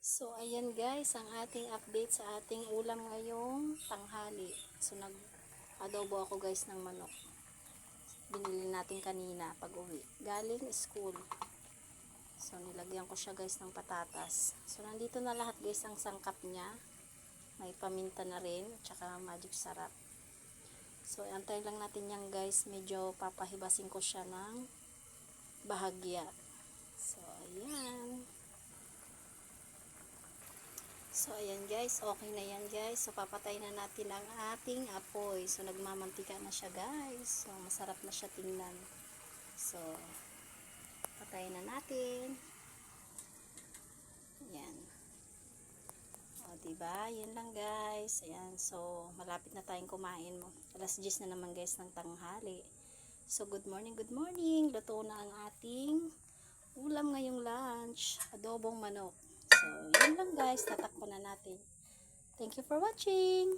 So, ayan guys, ang ating update sa ating ulam ngayong tanghali. So, nag-adobo ako guys ng manok. Binili natin kanina pag uwi. Galing school. So, nilagyan ko siya guys ng patatas. So, nandito na lahat guys ang sangkap niya. May paminta na rin, tsaka magic sarap. So, antayin lang natin yan guys. Medyo papahibasin ko siya ng bahagya. So, ayan. So, ayan guys, okay na yan guys. So, papatay na natin ang ating apoy. So, nagmamantika na siya guys. So, masarap na siya tingnan. So, patayin na natin. Ayan. O, diba? Yan lang guys. Ayan. So, malapit na tayong kumain mo. Alas 10 na naman guys ng tanghali. So, good morning, good morning. Luto na ang ating ulam ngayong lunch. Adobong manok. So, yun lang guys. Tatakpan na natin. Thank you for watching.